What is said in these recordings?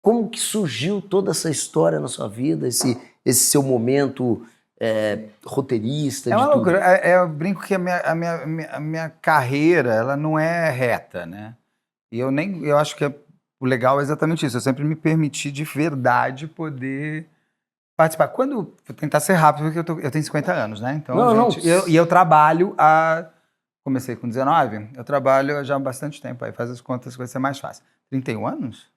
Como que surgiu toda essa história na sua vida, esse seu momento roteirista É de uma tudo? loucura. Eu brinco que a minha carreira, ela não é reta, né? E eu acho que o legal é exatamente isso. Eu sempre me permiti de verdade poder participar. Vou tentar ser rápido, porque eu tenho 50 anos, né? Então, Não. eu trabalho comecei com 19, eu trabalho já há bastante tempo. Aí faz as contas, vai ser mais fácil. 31 anos?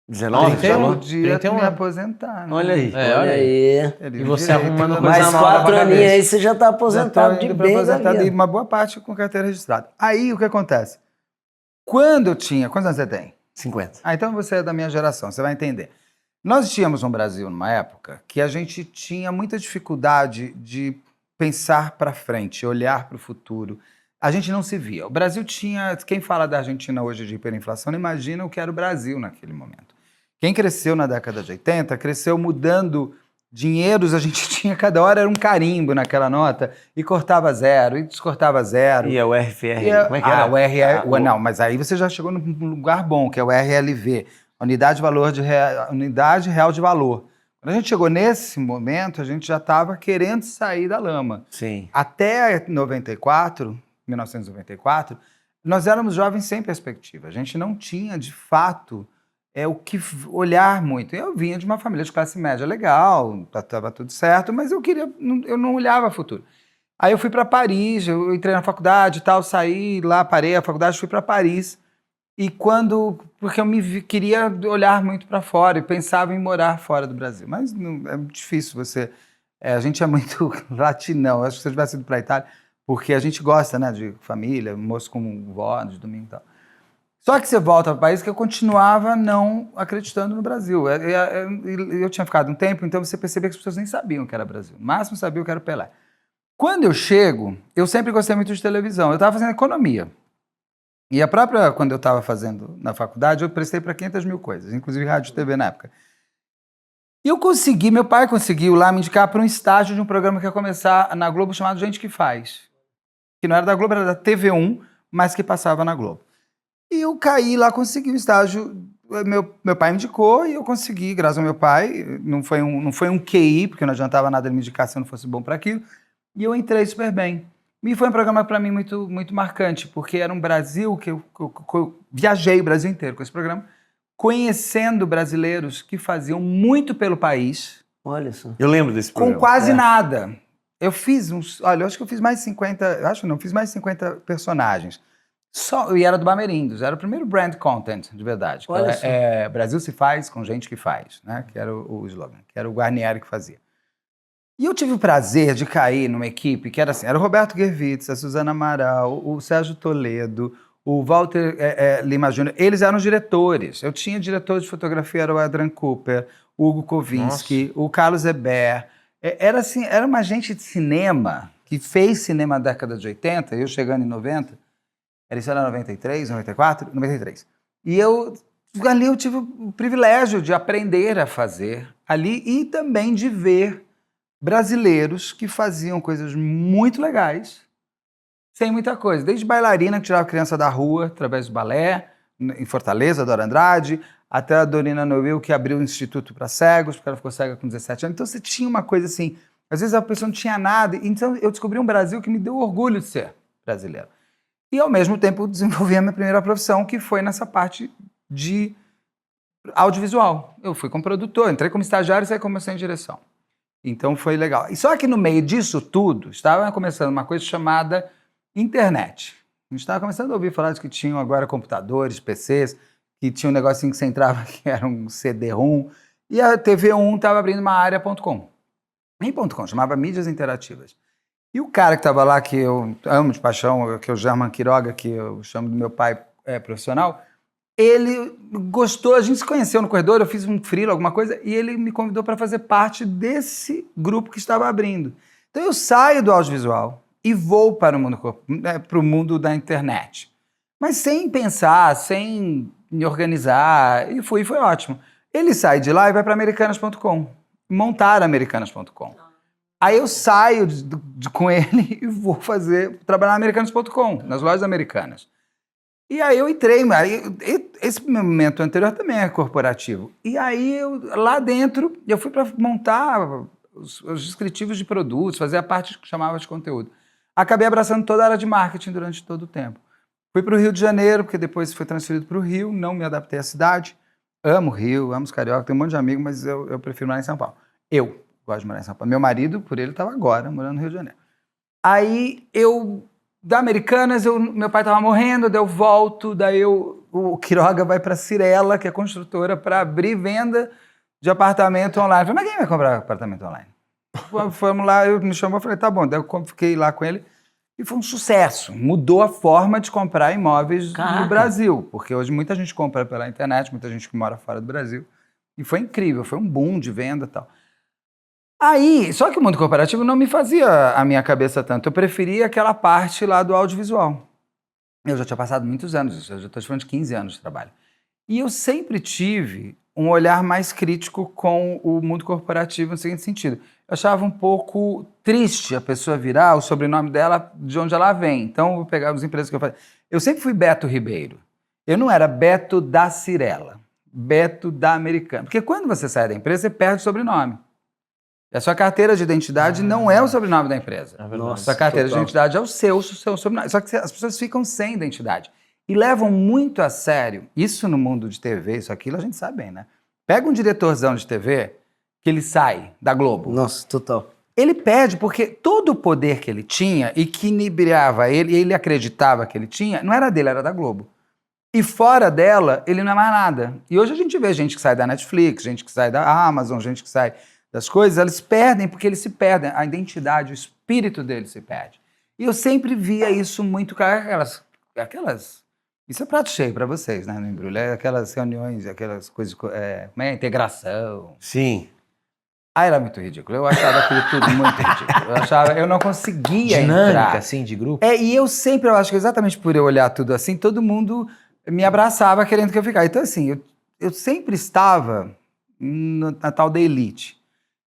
19, Eu falou? podia 31 me anos. aposentar, né? Olha aí, É, olha olha aí. Teria E um você direito, arrumando né? coisa Mais nova 4 pra aninhos cabeça. aí você já tá Já tô aposentado de indo para bem da aposentado e vida. uma boa parte com carteira registrada. Aí o que acontece? Quando eu tinha. Quantos anos você tem? 50. Então você é da minha geração, você vai entender. Nós tínhamos no Brasil, numa época, que a gente tinha muita dificuldade de pensar para frente, olhar para o futuro. A gente não se via. O Brasil tinha. Quem fala da Argentina hoje de hiperinflação, não imagina o que era o Brasil naquele momento. Quem cresceu na década de 80, cresceu mudando dinheiros, a gente tinha, cada hora era um carimbo naquela nota, e cortava zero, e descortava zero. E a URFR, como é que era? O RL, não, mas aí você já chegou num lugar bom, que é o RLV, Unidade Unidade Real de Valor. Quando a gente chegou nesse momento, a gente já estava querendo sair da lama. Sim. Até 1994, nós éramos jovens sem perspectiva. A gente não tinha, de fato, o que olhar muito. Eu vinha de uma família de classe média legal, estava tudo certo, mas eu não olhava futuro. Aí eu fui para Paris, eu entrei na faculdade e tal, saí lá, parei a faculdade, fui para Paris. E porque eu queria olhar muito para fora e pensava em morar fora do Brasil. Mas não, é difícil você... a gente é muito latinão, acho que se eu tivesse ido para a Itália, porque a gente gosta, né, de família, moço com vó, de domingo e tal. Só que você volta para o país que eu continuava não acreditando no Brasil. Eu tinha ficado um tempo, então você percebia que as pessoas nem sabiam que era Brasil. O máximo sabiam que era o Pelé. Quando eu chego, eu sempre gostei muito de televisão. Eu estava fazendo economia. E quando eu estava fazendo na faculdade, eu prestei para 500 mil coisas, inclusive rádio e TV na época. E meu pai conseguiu lá me indicar para um estágio de um programa que ia começar na Globo chamado Gente que Faz. Que não era da Globo, era da TV1, mas que passava na Globo. E eu caí lá, consegui um estágio. Meu pai me indicou e eu consegui, graças ao meu pai. Não foi um QI, porque não adiantava nada ele me indicar se eu não fosse bom para aquilo. E eu entrei super bem. E foi um programa para mim muito, muito marcante, porque era um Brasil que eu viajei o Brasil inteiro com esse programa, conhecendo brasileiros que faziam muito pelo país. Olha só. Eu lembro desse programa. Com quase nada. Eu fiz eu acho que eu fiz mais de 50, fiz mais de 50 personagens. E era do Bamerindos, era o primeiro brand content, de verdade. Olha só. Brasil se faz com gente que faz, né? Que era o slogan, que era o Guarnieri que fazia. E eu tive o prazer de cair numa equipe que era assim, era o Roberto Gervitz, a Suzana Amaral, o Sérgio Toledo, o Walter Lima Júnior, eles eram diretores. Eu tinha diretor de fotografia, era o Adrian Cooper, o Hugo Kovinski, o Carlos Eber. Era assim, era uma gente de cinema que fez cinema na década de 80, eu chegando em 90, isso era 93, 94, 93. E ali eu tive o privilégio de aprender a fazer ali e também de ver brasileiros que faziam coisas muito legais, sem muita coisa. Desde bailarina que tirava criança da rua através do balé, em Fortaleza, Dora Andrade, até a Dorina Noel, que abriu um instituto para cegos, porque ela ficou cega com 17 anos. Então você tinha uma coisa assim, às vezes a pessoa não tinha nada. Então eu descobri um Brasil que me deu orgulho de ser brasileiro. E ao mesmo tempo desenvolvi a minha primeira profissão, que foi nessa parte de audiovisual. Eu fui como produtor, entrei como estagiário e saí como assistente de direção. Então foi legal. E só que no meio disso tudo, estava começando uma coisa chamada internet. A gente estava começando a ouvir falar de que tinham agora computadores, PCs, que tinha um negocinho que você entrava que era um CD-ROM, e a TV1 estava abrindo uma área.com. Nem .com, chamava Mídias Interativas. E o cara que estava lá, que eu amo de paixão, que é o German Quiroga, que eu chamo do meu pai profissional, ele gostou, a gente se conheceu no corredor, eu fiz um freelo, alguma coisa, e ele me convidou para fazer parte desse grupo que estava abrindo. Então eu saio do audiovisual e vou para o mundo da internet. Mas sem pensar, sem me organizar, e foi ótimo. Ele sai de lá e vai para americanas.com, montar americanas.com. Aí eu saio com ele e vou trabalhar na americanas.com, nas lojas americanas. E aí eu entrei, esse momento anterior também é corporativo. E aí, lá dentro, eu fui para montar os descritivos de produtos, fazer a parte que chamava de conteúdo. Acabei abraçando toda a área de marketing durante todo o tempo. Fui para o Rio de Janeiro, porque depois fui transferido para o Rio, não me adaptei à cidade. Amo o Rio, amo os carioca, tenho um monte de amigos, mas eu prefiro morar em São Paulo. Eu gosto de morar em São Paulo. Meu marido, por ele, estava agora morando no Rio de Janeiro. Aí da Americanas, meu pai estava morrendo, daí eu volto, o Quiroga vai para a Cirela, que é construtora, para abrir venda de apartamento online. Eu falei, mas quem vai comprar apartamento online? Fomos lá, me chamou, falei, tá bom. Daí eu fiquei lá com ele e foi um sucesso. Mudou a forma de comprar imóveis no Brasil, porque hoje muita gente compra pela internet, muita gente que mora fora do Brasil. E foi incrível, foi um boom de venda e tal. Aí, só que o mundo corporativo não me fazia a minha cabeça tanto. Eu preferia aquela parte lá do audiovisual. Eu já tinha passado muitos anos, eu já estou falando de 15 anos de trabalho. E eu sempre tive um olhar mais crítico com o mundo corporativo no seguinte sentido. Eu achava um pouco triste a pessoa virar o sobrenome dela de onde ela vem. Então, eu vou pegar as empresas que eu fazia. Eu sempre fui Beto Ribeiro. Eu não era Beto da Cirela, Beto da Americana. Porque quando você sai da empresa, você perde o sobrenome. E a sua carteira de identidade não é o sobrenome da empresa. Nossa, sua carteira total. de identidade é o seu sobrenome. Só que as pessoas ficam sem identidade. E levam muito a sério. Isso no mundo de TV, isso aquilo, a gente sabe bem, né? Pega um diretorzão de TV que ele sai da Globo. Nossa, total. Ele perde porque todo o poder que ele tinha e que inebriava ele, e ele acreditava que ele tinha, não era dele, era da Globo. E fora dela, ele não é mais nada. E hoje a gente vê gente que sai da Netflix, gente que sai da Amazon, gente que sai das coisas, eles perdem porque eles se perdem. A identidade, o espírito deles se perde. E eu sempre via isso muito com aquelas... Isso é prato cheio para vocês, né, no Embrulho? É aquelas reuniões, aquelas coisas... como é? Integração. Sim. Ah, era muito ridículo. Eu achava aquilo tudo muito ridículo. Eu não conseguia Dinâmica, entrar. assim, de grupo? E eu acho que exatamente por eu olhar tudo assim, todo mundo me abraçava querendo que eu ficasse. Então, assim, eu sempre estava na tal da elite.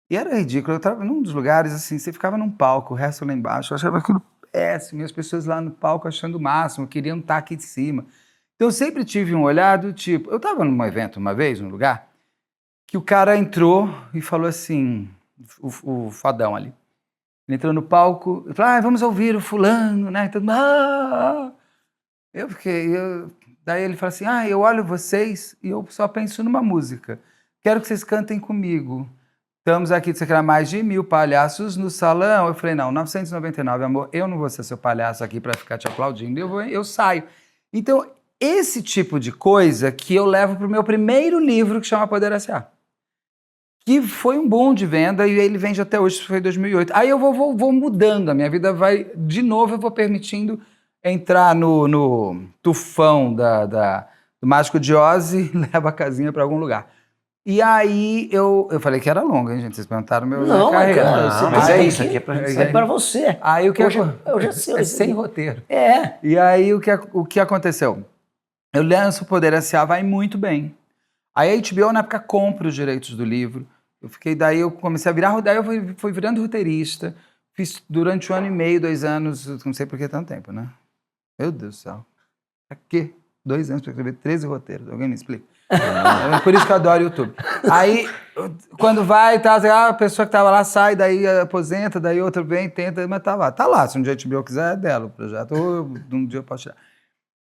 E era ridículo. Eu estava num dos lugares, assim, você ficava num palco, o resto lá embaixo. Eu achava aquilo péssimo. E as pessoas lá no palco achando o máximo, queriam estar aqui de cima. Então, eu sempre tive um olhar do tipo... Eu estava num evento uma vez, num lugar, que o cara entrou e falou assim, o fodão ali. Ele entrou no palco e falou, vamos ouvir o fulano, né? Todo mundo, Eu fiquei... Daí ele falou assim, eu olho vocês e eu só penso numa música. Quero que vocês cantem comigo. Estamos aqui, você quer mais de 1000 palhaços no salão. Eu falei, não, 999, amor, eu não vou ser seu palhaço aqui para ficar te aplaudindo, eu saio. Então, esse tipo de coisa que eu levo para o meu primeiro livro, que chama Poder S.A., que foi um boom de venda e ele vende até hoje, isso foi em 2008. Aí eu vou mudando, a minha vida vai, de novo, eu vou permitindo entrar no tufão do Mágico de Oz e levar a casinha para algum lugar. E aí eu falei que era longo, hein, gente? Vocês perguntaram meu Não, carreira. cara, mas é isso aqui, é para você. Aí o que Eu já sei. é sem roteiro. É. E aí o que aconteceu? Eu lanço o Poder S.A., vai muito bem. Aí a HBO na época compra os direitos do livro. Daí eu comecei a virar, daí eu fui virando roteirista. Fiz durante 1 ano e meio, 2 anos, não sei por que tanto tempo, né? Meu Deus do céu. Pra quê? 2 anos para escrever 13 roteiros. Alguém me explica? É por isso que eu adoro o YouTube. Aí, quando vai, a pessoa que estava lá sai, daí aposenta, daí outra vem, tenta, mas tá lá. Tá lá, se um dia a HBO quiser, é dela o projeto. Ou um dia eu posso tirar.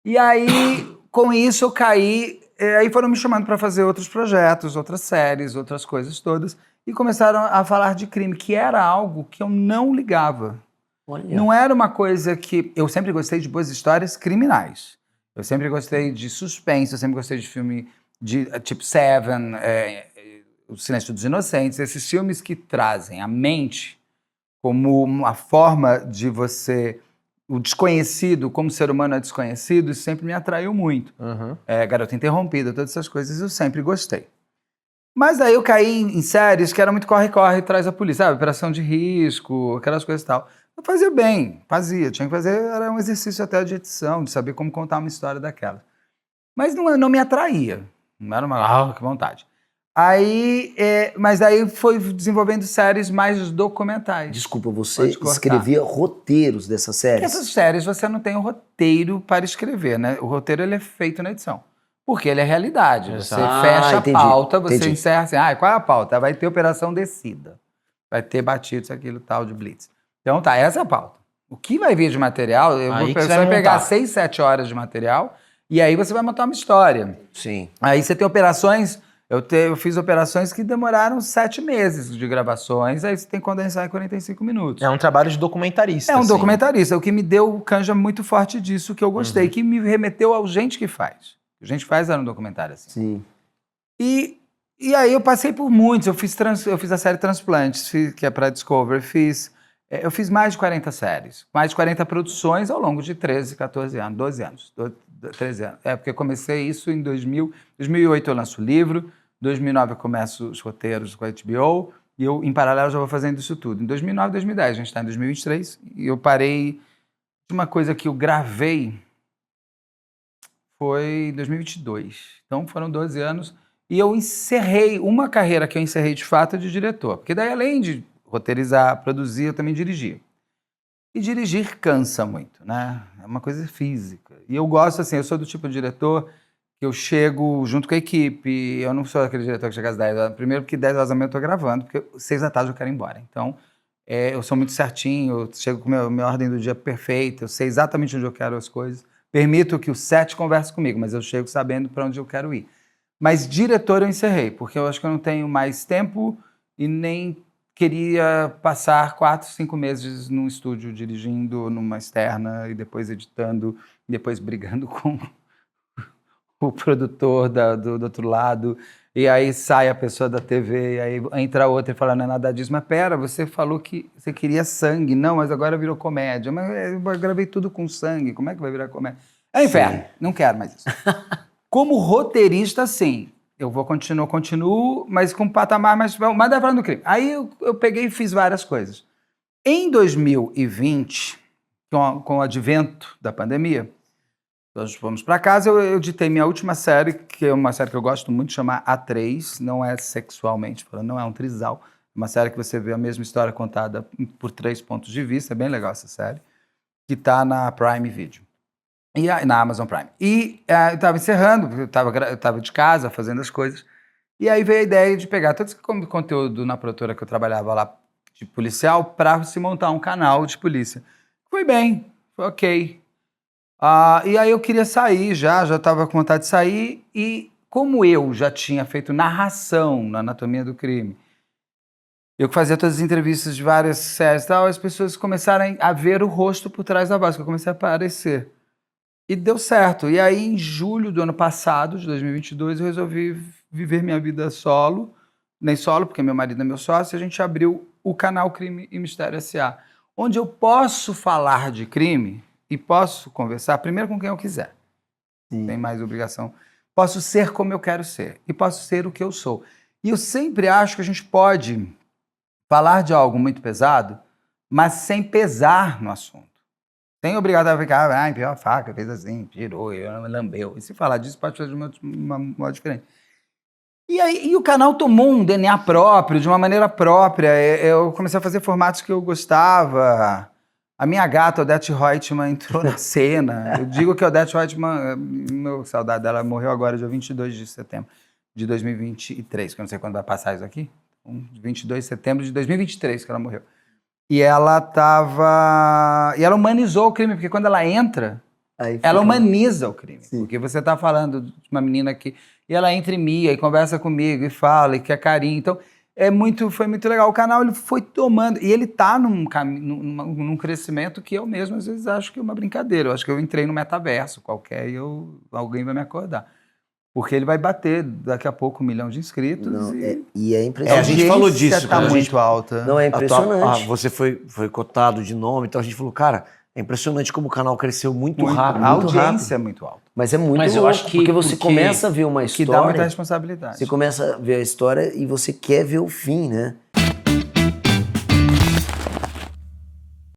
E aí, com isso, eu caí. Aí foram me chamando para fazer outros projetos, outras séries, outras coisas todas. E começaram a falar de crime, que era algo que eu não ligava. Olha. Não era uma coisa que... Eu sempre gostei de boas histórias criminais. Eu sempre gostei de suspense, eu sempre gostei de filme de tipo Seven, O Silêncio dos Inocentes, esses filmes que trazem a mente como uma forma de você... O desconhecido, como o ser humano é desconhecido, isso sempre me atraiu muito. Uhum. Garota Interrompida, todas essas coisas eu sempre gostei. Mas aí eu caí em séries que eram muito corre-corre, traz a polícia, sabe? Operação de risco, aquelas coisas e tal. Eu fazia bem, tinha que fazer, era um exercício até de edição, de saber como contar uma história daquela. Mas não me atraía, não era que vontade. Aí, mas aí foi desenvolvendo séries mais documentais. Desculpa, você Pode cortar. escrevia roteiros dessas séries? Porque essas séries você não tem um roteiro para escrever, né? O roteiro ele é feito na edição. Porque ele é realidade. Você Ah, fecha entendi, a pauta, você entendi. encerra assim, qual é a pauta? Vai ter Operação Descida. Vai ter batidos, aquilo tal de Blitz. Então tá, essa é a pauta. O que vai vir de material, Aí que você você vai vai pegar montar. 6, 7 horas de material e aí você vai montar uma história. Sim. Aí você tem operações, eu fiz operações que demoraram 7 meses de gravações, aí você tem que condensar em 45 minutos. É um trabalho de documentarista. É um assim. documentarista, o que me deu canja muito forte disso, que eu gostei, que me remeteu ao Gente que Faz. O Gente que Faz era um documentário assim. Sim. E aí eu passei por muitos, eu fiz a série Transplantes, que é para Discovery, eu fiz mais de 40 séries, mais de 40 produções ao longo de 13, 14 anos, 12 anos, 13 anos. Porque eu comecei isso em 2008 eu lanço o livro, 2009 eu começo os roteiros com a HBO, e eu, em paralelo, já vou fazendo isso tudo. Em 2009, 2010, a gente está em 2023, e eu parei de uma coisa que eu gravei, foi em 2022. Então foram 12 anos, e eu encerrei uma carreira que eu encerrei de fato de diretor, porque daí além de roteirizar, produzir, eu também dirigia. E dirigir cansa muito, né? É uma coisa física. E eu gosto assim, eu sou do tipo de diretor que eu chego junto com a equipe, eu não sou aquele diretor que chega às 10 horas. Primeiro porque 10 horas da manhã eu tô gravando, porque 6 da tarde eu quero ir embora. Então, eu sou muito certinho, eu chego com a minha ordem do dia perfeita, eu sei exatamente onde eu quero as coisas. Permito que o set converse comigo, mas eu chego sabendo para onde eu quero ir. Mas diretor eu encerrei, porque eu acho que eu não tenho mais tempo e nem queria passar 4, 5 meses num estúdio dirigindo numa externa e depois editando, e depois brigando com o produtor do outro lado, e aí sai a pessoa da TV, e aí entra outra e fala, não é nada disso. Mas pera, você falou que você queria sangue. Não, mas agora virou comédia. Mas eu gravei tudo com sangue, como é que vai virar comédia? É inferno, não quero mais isso. Como roteirista, sim. Eu continuo, mas com um patamar mais da falando do crime. Aí eu peguei e fiz várias coisas. Em 2020, com o advento da pandemia, nós fomos para casa, eu editei minha última série, que é uma série que eu gosto muito, chama A3, não é sexualmente falando, não é um trisal, é uma série que você vê a mesma história contada por 3 pontos de vista, é bem legal essa série, que está na Prime Video. E na Amazon Prime. E eu estava encerrando, eu estava de casa fazendo as coisas, e aí veio a ideia de pegar todo esse conteúdo na produtora que eu trabalhava lá, de policial, para se montar um canal de polícia. Foi bem, foi ok. E aí eu queria sair já estava com vontade de sair, e como eu já tinha feito narração na Anatomia do Crime, eu que fazia todas as entrevistas de várias séries e tal, as pessoas começaram a ver o rosto por trás da voz, que eu comecei a aparecer. E deu certo. E aí, em julho do ano passado, de 2022, eu resolvi viver minha vida solo. Nem solo, porque meu marido é meu sócio. E a gente abriu o canal Crime e Mistério S.A., onde eu posso falar de crime e posso conversar, primeiro com quem eu quiser. Sim. Tem mais obrigação. Posso ser como eu quero ser. E posso ser o que eu sou. E eu sempre acho que a gente pode falar de algo muito pesado, mas sem pesar no assunto. Sem obrigado a ficar, pior a faca, fez assim, tirou, lambeu. E se falar disso, pode fazer de uma modo diferente. E o canal tomou um DNA próprio, de uma maneira própria. Eu comecei a fazer formatos que eu gostava. A minha gata, Odete Reutemann, entrou na cena. Eu digo que a Odete Reutemann, meu saudade dela, morreu agora, dia 22 de setembro de 2023, que eu não sei quando vai passar isso aqui. 22 de setembro de 2023 que ela morreu. E ela humanizou o crime, porque quando ela entra, ela humaniza o crime. Sim. Porque você está falando de uma menina que... E ela entra em mim, e conversa comigo, e fala, e quer carinho. Então, foi muito legal. O canal ele foi tomando... E ele está num crescimento que eu mesmo, às vezes, acho que é uma brincadeira. Eu acho que eu entrei no metaverso qualquer e alguém vai me acordar. Porque ele vai bater daqui a pouco 1 milhão de inscritos. Não, e é impressionante. A gente falou disso. Está muito alta. Não, é impressionante. Você foi cotado de nome, então a gente falou, cara, é impressionante como o canal cresceu muito rápido. A audiência é muito alta. Mas é muito eu acho que porque você começa a ver uma história... Que dá muita responsabilidade. Você começa a ver a história e você quer ver o fim, né?